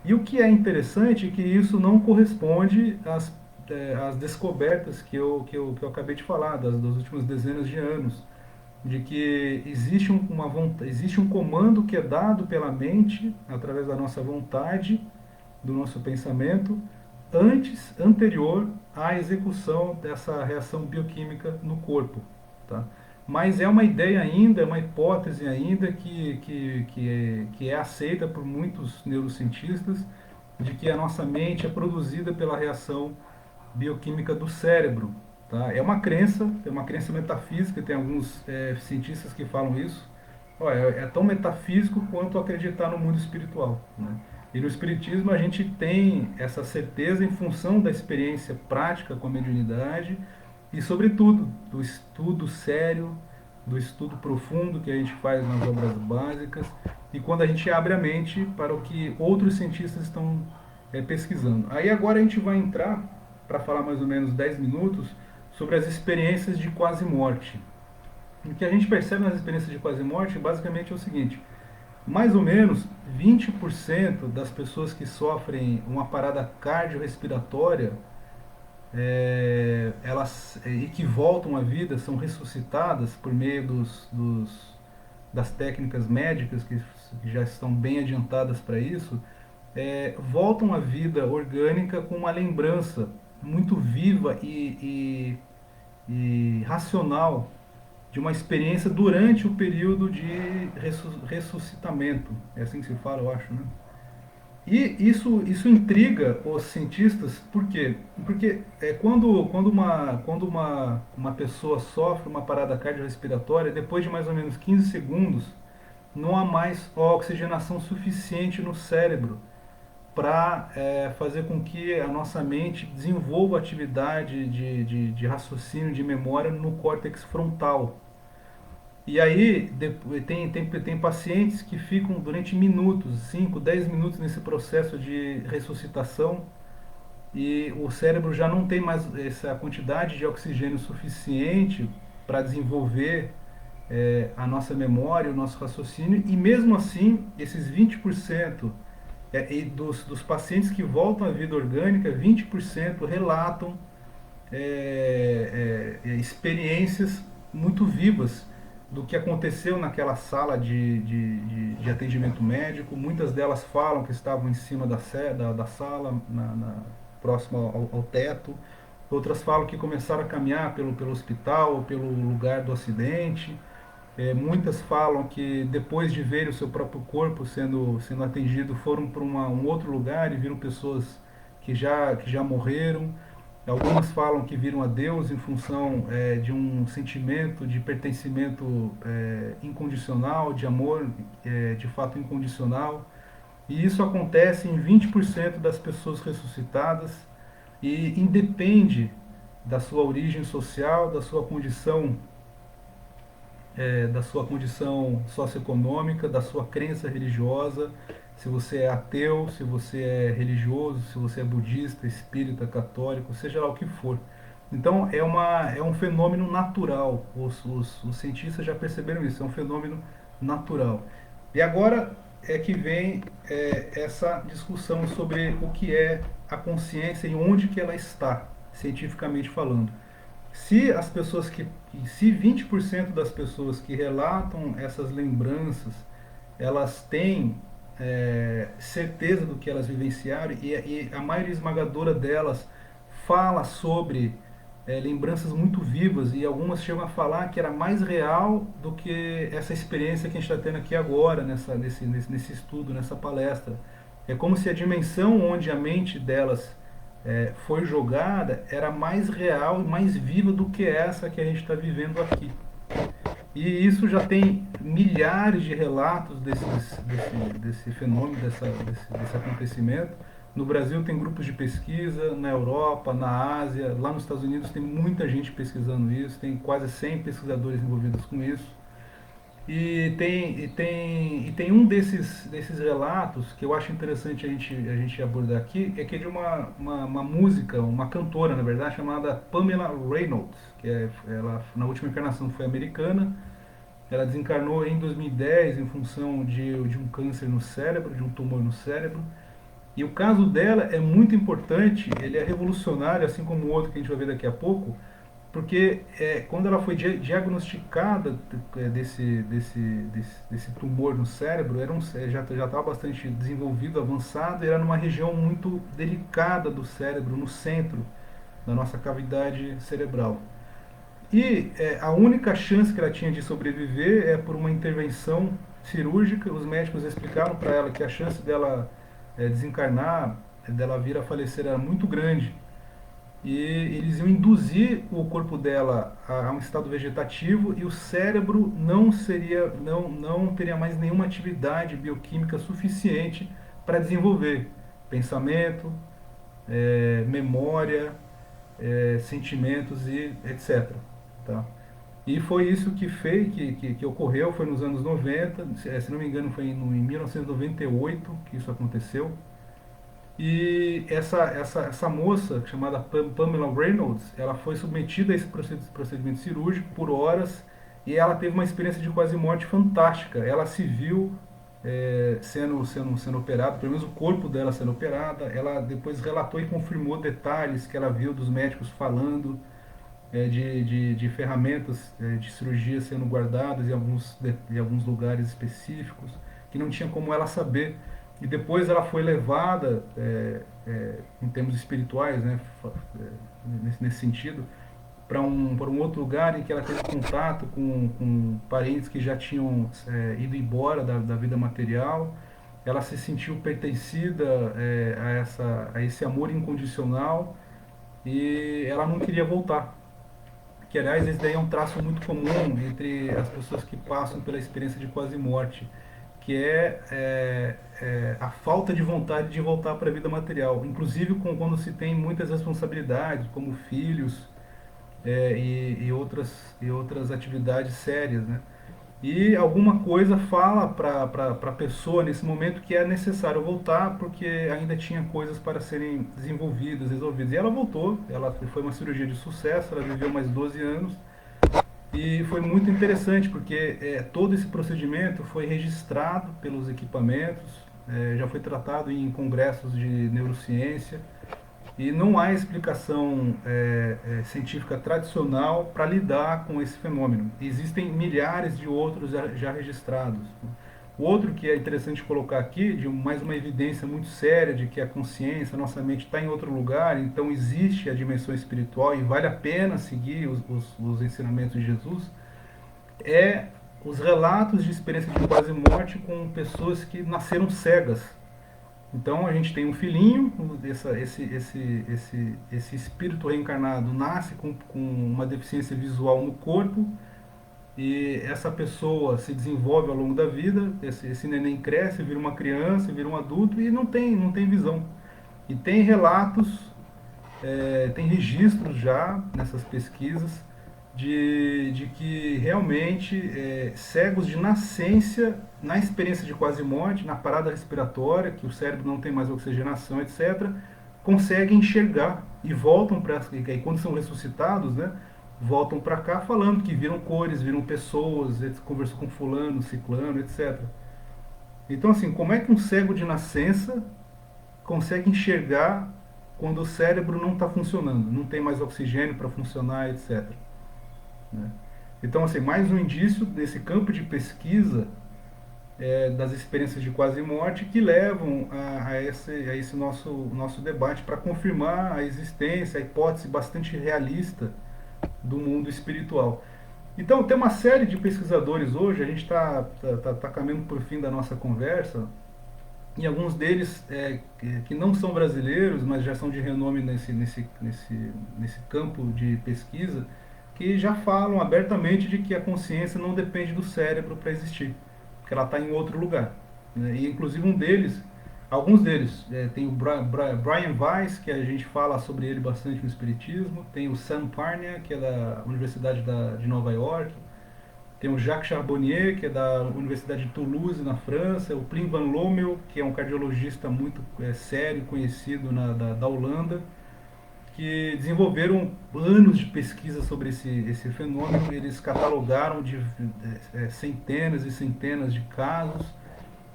[SPEAKER 1] E o que é interessante é que isso não corresponde às descobertas que eu acabei de falar, das últimas dezenas de anos, de que existe um comando que é dado pela mente, através da nossa vontade, do nosso pensamento, anterior à execução dessa reação bioquímica no corpo. Tá? Mas é uma ideia ainda, é uma hipótese ainda que é aceita por muitos neurocientistas, de que a nossa mente é produzida pela reação bioquímica do cérebro. Tá? É uma crença metafísica, tem alguns cientistas que falam isso. Ó, é tão metafísico quanto acreditar no mundo espiritual. Né? E no Espiritismo a gente tem essa certeza em função da experiência prática com a mediunidade e, sobretudo, do estudo sério, do estudo profundo que a gente faz nas obras básicas e quando a gente abre a mente para o que outros cientistas estão pesquisando. Aí agora a gente vai entrar para falar mais ou menos 10 minutos sobre as experiências de quase morte. O que a gente percebe nas experiências de quase morte basicamente é o seguinte: mais ou menos 20% das pessoas que sofrem uma parada cardiorrespiratória, e que voltam à vida, são ressuscitadas por meio das técnicas médicas que já estão bem adiantadas para isso, voltam à vida orgânica com uma lembrança muito viva e racional de uma experiência durante o período de ressuscitamento. É assim que se fala, eu acho, né? E isso intriga os cientistas, por quê? Porque quando uma pessoa sofre uma parada cardiorrespiratória, depois de mais ou menos 15 segundos, não há mais oxigenação suficiente no cérebro para fazer com que a nossa mente desenvolva atividade de raciocínio, de memória no córtex frontal. E aí tem pacientes que ficam durante minutos, 5, 10 minutos nesse processo de ressuscitação e o cérebro já não tem mais essa quantidade de oxigênio suficiente para desenvolver a nossa memória, o nosso raciocínio, e mesmo assim, esses 20% dos pacientes que voltam à vida orgânica, 20% relatam experiências muito vivas do que aconteceu naquela sala de atendimento médico. Muitas delas falam que estavam em cima da sala, próximo ao teto. Outras falam que começaram a caminhar pelo hospital, pelo lugar do acidente. Muitas falam que depois de ver o seu próprio corpo sendo atingido, foram para um outro lugar e viram pessoas que já morreram. Algumas falam que viram a Deus em função de um sentimento de pertencimento incondicional, de amor de fato incondicional. E isso acontece em 20% das pessoas ressuscitadas e independe da sua origem social, da sua condição socioeconômica, da sua crença religiosa, se você é ateu, se você é religioso, se você é budista, espírita, católico, seja lá o que for. Então é um fenômeno natural, os cientistas já perceberam isso, é um fenômeno natural. E agora é que vem essa discussão sobre o que é a consciência e onde que ela está, cientificamente falando. Se 20% das pessoas que relatam essas lembranças, elas têm certeza do que elas vivenciaram, e a maioria esmagadora delas fala sobre lembranças muito vivas, e algumas chegam a falar que era mais real do que essa experiência que a gente está tendo aqui agora, nesse estudo, nessa palestra. É como se a dimensão onde a mente delas foi jogada era mais real e mais viva do que essa que a gente está vivendo aqui. E isso já tem milhares de relatos desse fenômeno, desse acontecimento. No Brasil tem grupos de pesquisa, na Europa, na Ásia, lá nos Estados Unidos tem muita gente pesquisando isso, tem quase 100 pesquisadores envolvidos com isso. E tem um desses relatos que eu acho interessante a gente abordar aqui, é que é de uma música, uma cantora, na verdade, chamada Pamela Reynolds, ela na última encarnação foi americana. Ela desencarnou em 2010 em função de um câncer no cérebro, de um tumor no cérebro. E o caso dela é muito importante, ele é revolucionário, assim como o outro que a gente vai ver daqui a pouco, porque quando ela foi diagnosticada desse tumor no cérebro, já estava bastante desenvolvido, avançado, e era numa região muito delicada do cérebro, no centro da nossa cavidade cerebral. E a única chance que ela tinha de sobreviver é por uma intervenção cirúrgica. Os médicos explicaram para ela que a chance dela desencarnar, dela vir a falecer, era muito grande. E eles iam induzir o corpo dela a um estado vegetativo, e o cérebro não teria mais nenhuma atividade bioquímica suficiente para desenvolver pensamento, memória, sentimentos e etc. Tá? E foi isso que ocorreu, foi nos anos 90, se não me engano foi em 1998 que isso aconteceu. E essa moça, chamada Pamela Reynolds, ela foi submetida a esse procedimento cirúrgico por horas, e ela teve uma experiência de quase morte fantástica. Ela se viu sendo operada, pelo menos o corpo dela sendo operada. Ela depois relatou e confirmou detalhes que ela viu dos médicos falando, de ferramentas de cirurgia sendo guardadas em alguns lugares específicos, que não tinha como ela saber. E depois ela foi levada, em termos espirituais, né, nesse sentido, para um outro lugar em que ela teve contato com parentes que já tinham ido embora da vida material. Ela se sentiu pertencida a esse amor incondicional, e ela não queria voltar. Que, aliás, esse daí é um traço muito comum entre as pessoas que passam pela experiência de quase morte, que a falta de vontade de voltar para a vida material, inclusive quando se tem muitas responsabilidades, como filhos, e outras atividades sérias, né? E alguma coisa fala para a pessoa nesse momento que é necessário voltar, porque ainda tinha coisas para serem desenvolvidas, resolvidas. E ela voltou, foi uma cirurgia de sucesso, ela viveu mais 12 anos. E foi muito interessante, porque todo esse procedimento foi registrado pelos equipamentos, já foi tratado em congressos de neurociência, e não há explicação científica tradicional para lidar com esse fenômeno. Existem milhares de outros já registrados. O outro que é interessante colocar aqui, de mais uma evidência muito séria de que a consciência, a nossa mente está em outro lugar, então existe a dimensão espiritual e vale a pena seguir os ensinamentos de Jesus, é os relatos de experiência de quase morte com pessoas que nasceram cegas. Então a gente tem um filhinho, esse espírito reencarnado nasce com uma deficiência visual no corpo, e essa pessoa se desenvolve ao longo da vida, esse neném cresce, vira uma criança, vira um adulto e não tem visão. E tem relatos, tem registros já nessas pesquisas de que realmente cegos de nascença, na experiência de quase morte, na parada respiratória, que o cérebro não tem mais oxigenação, etc., conseguem enxergar e voltam para... E quando são ressuscitados, né, voltam para cá falando que viram cores, viram pessoas, conversou com fulano, ciclano, etc. Então, assim, como é que um cego de nascença consegue enxergar quando o cérebro não está funcionando, não tem mais oxigênio para funcionar, etc. Né? Então, assim, mais um indício desse campo de pesquisa das experiências de quase morte que levam a esse nosso debate para confirmar a existência, a hipótese bastante realista do mundo espiritual. Então, tem uma série de pesquisadores hoje, a gente tá caminhando por fim da nossa conversa, e alguns deles que não são brasileiros, mas já são de renome nesse campo de pesquisa, que já falam abertamente de que a consciência não depende do cérebro para existir, que ela está em outro lugar. Né? E inclusive alguns deles, tem o Brian Weiss, que a gente fala sobre ele bastante no Espiritismo, tem o Sam Parnia, que é da Universidade de Nova York, tem o Jacques Charbonnier, que é da Universidade de Toulouse, na França, o Plim van Lommel, que é um cardiologista muito sério, conhecido da Holanda, que desenvolveram anos de pesquisa sobre esse fenômeno. Eles catalogaram centenas e centenas de casos,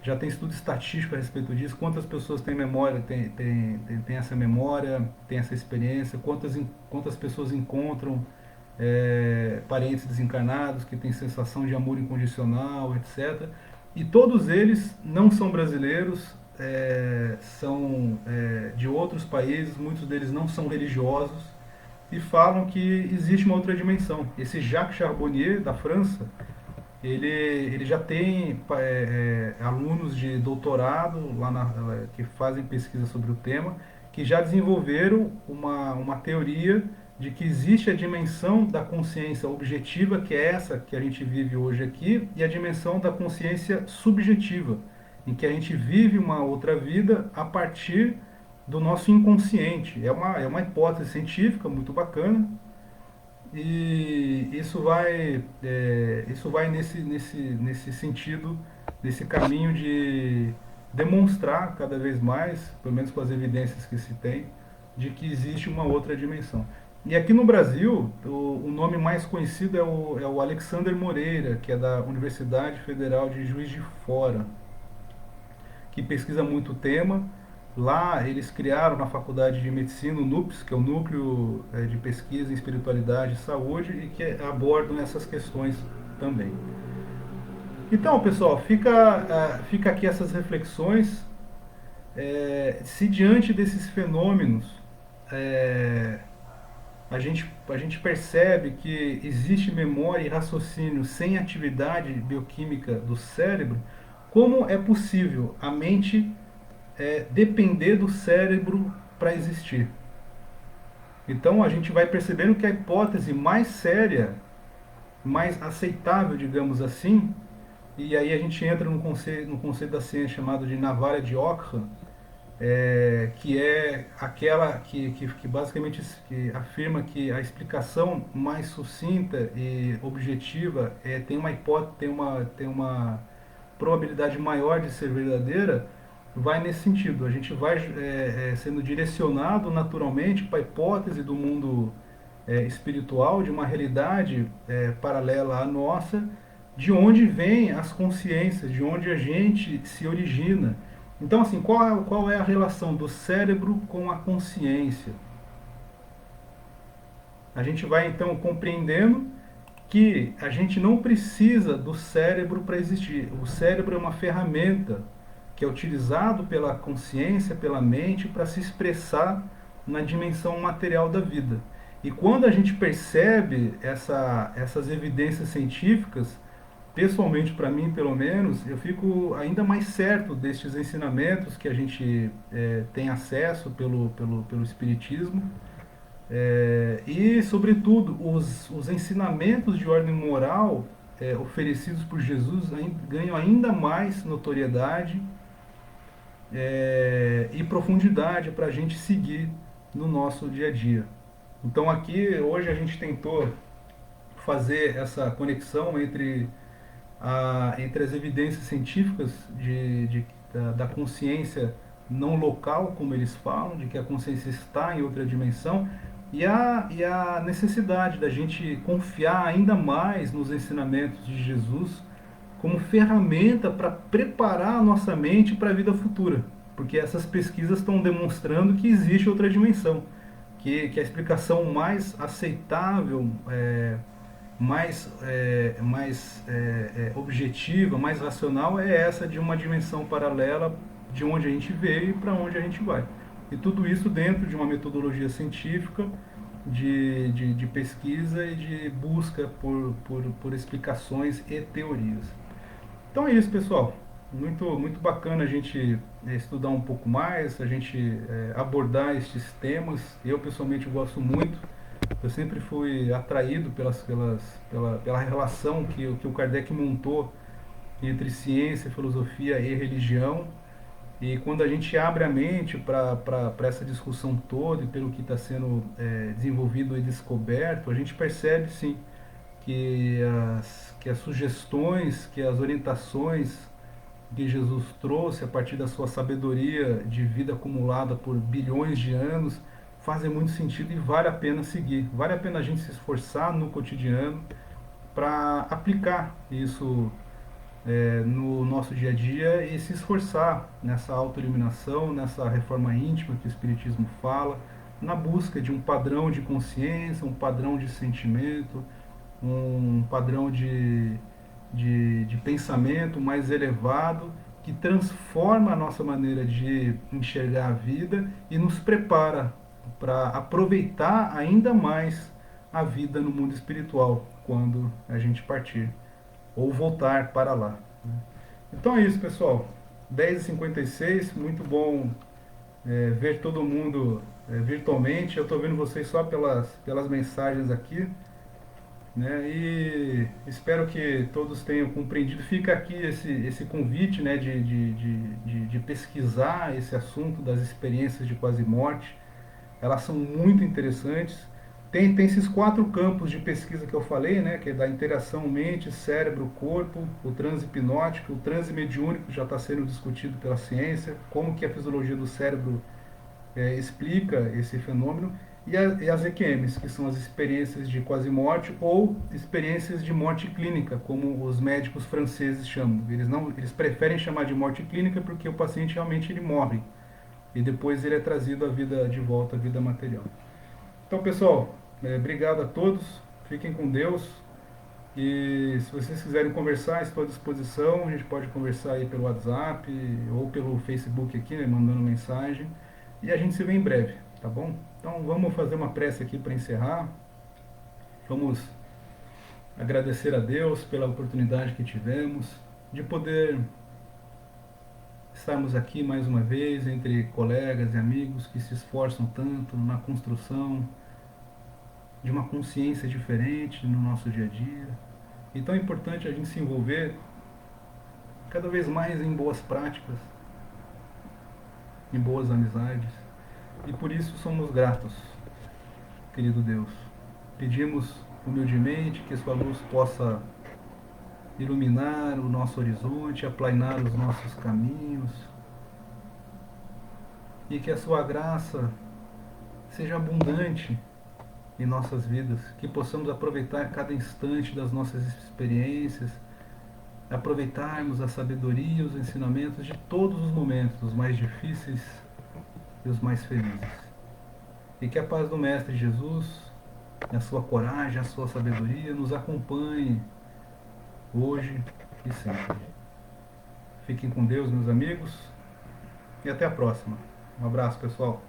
[SPEAKER 1] já tem estudo estatístico a respeito disso, quantas pessoas têm memória, tem essa memória, tem essa experiência, quantas pessoas encontram parentes desencarnados que têm sensação de amor incondicional, etc. E todos eles não são brasileiros, são de outros países, muitos deles não são religiosos, e falam que existe uma outra dimensão. Esse Jacques Charbonnier, da França, ele já tem alunos de doutorado que fazem pesquisa sobre o tema, que já desenvolveram uma teoria de que existe a dimensão da consciência objetiva, que é essa que a gente vive hoje aqui, e a dimensão da consciência subjetiva, em que a gente vive uma outra vida a partir do nosso inconsciente. É uma hipótese científica muito bacana, e isso vai nesse sentido, nesse caminho de demonstrar cada vez mais, pelo menos com as evidências que se tem, de que existe uma outra dimensão. E aqui no Brasil, o nome mais conhecido é o Alexander Moreira, que é da Universidade Federal de Juiz de Fora, que pesquisa muito o tema. Lá eles criaram na Faculdade de Medicina o NUPES, que é o Núcleo de Pesquisa em Espiritualidade e Saúde, e que abordam essas questões também. Então, pessoal, fica aqui essas reflexões. Se diante desses fenômenos a gente percebe que existe memória e raciocínio sem atividade bioquímica do cérebro, como é possível a mente depender do cérebro para existir? Então a gente vai percebendo que a hipótese mais séria, mais aceitável, digamos assim, e aí a gente entra no conceito da ciência chamado de navalha de Ockham, que é aquela que basicamente que afirma que a explicação mais sucinta e objetiva tem uma hipótese, tem uma probabilidade maior de ser verdadeira, vai nesse sentido. A gente vai sendo direcionado naturalmente para a hipótese do mundo espiritual, de uma realidade paralela à nossa, de onde vêm as consciências, de onde a gente se origina. Então, assim, qual é a relação do cérebro com a consciência? A gente vai, então, compreendendo que a gente não precisa do cérebro para existir. O cérebro é uma ferramenta que é utilizado pela consciência, pela mente, para se expressar na dimensão material da vida. E quando a gente percebe essas evidências científicas, pessoalmente para mim, pelo menos, eu fico ainda mais certo destes ensinamentos que a gente tem acesso pelo Espiritismo, e, sobretudo, os ensinamentos de ordem moral oferecidos por Jesus ganham ainda mais notoriedade e profundidade para a gente seguir no nosso dia a dia. Então aqui, hoje a gente tentou fazer essa conexão entre as evidências científicas da consciência não local, como eles falam, de que a consciência está em outra dimensão, e a necessidade da gente confiar ainda mais nos ensinamentos de Jesus como ferramenta para preparar a nossa mente para a vida futura, porque essas pesquisas estão demonstrando que existe outra dimensão, que a explicação mais aceitável mais objetiva, mais racional é essa de uma dimensão paralela de onde a gente veio e para onde a gente vai. E tudo isso dentro de uma metodologia científica de pesquisa e de busca por explicações e teorias. Então é isso, pessoal. Muito bacana a gente estudar um pouco mais, a gente abordar estes temas. Eu, pessoalmente, gosto muito. Eu sempre fui atraído pela relação que o Kardec montou entre ciência, filosofia e religião. E quando a gente abre a mente para essa discussão toda e pelo que está sendo desenvolvido e descoberto, a gente percebe sim que as sugestões, que as orientações que Jesus trouxe a partir da sua sabedoria de vida acumulada por bilhões de anos fazem muito sentido e vale a pena seguir. Vale a pena a gente se esforçar no cotidiano para aplicar isso no nosso dia a dia e se esforçar nessa autoiluminação, nessa reforma íntima que o Espiritismo fala, na busca de um padrão de consciência, um padrão de sentimento, um padrão de pensamento mais elevado que transforma a nossa maneira de enxergar a vida e nos prepara para aproveitar ainda mais a vida no mundo espiritual quando a gente partir ou voltar para lá. Então é isso, pessoal. 10h56, muito bom ver todo mundo virtualmente. Eu estou vendo vocês só pelas mensagens aqui, né? E espero que todos tenham compreendido. Fica aqui esse convite, né, de pesquisar esse assunto das experiências de quase morte. Elas são muito interessantes. Tem esses 4 campos de pesquisa que eu falei, né, que é da interação mente, cérebro, corpo, o transe hipnótico, o transe mediúnico já está sendo discutido pela ciência, como que a fisiologia do cérebro explica esse fenômeno, e as EQMs, que são as experiências de quase morte ou experiências de morte clínica, como os médicos franceses chamam. Eles preferem chamar de morte clínica porque o paciente realmente ele morre e depois ele é trazido à vida de volta, à vida material. Então, pessoal, obrigado a todos, fiquem com Deus. E se vocês quiserem conversar, estou à disposição. A gente pode conversar aí pelo WhatsApp ou pelo Facebook aqui, né, mandando mensagem. E a gente se vê em breve, tá bom? Então vamos fazer uma prece aqui para encerrar. Vamos agradecer a Deus pela oportunidade que tivemos de poder estarmos aqui mais uma vez entre colegas e amigos que se esforçam tanto na construção de uma consciência diferente no nosso dia a dia. E tão importante a gente se envolver cada vez mais em boas práticas, em boas amizades. E por isso somos gratos, querido Deus. Pedimos humildemente que sua luz possa iluminar o nosso horizonte, aplainar os nossos caminhos, e que a sua graça seja abundante em nossas vidas, que possamos aproveitar cada instante das nossas experiências, aproveitarmos a sabedoria e os ensinamentos de todos os momentos, os mais difíceis e os mais felizes. E que a paz do Mestre Jesus, a sua coragem, a sua sabedoria nos acompanhe hoje e sempre. Fiquem com Deus, meus amigos, e até a próxima. Um abraço, pessoal.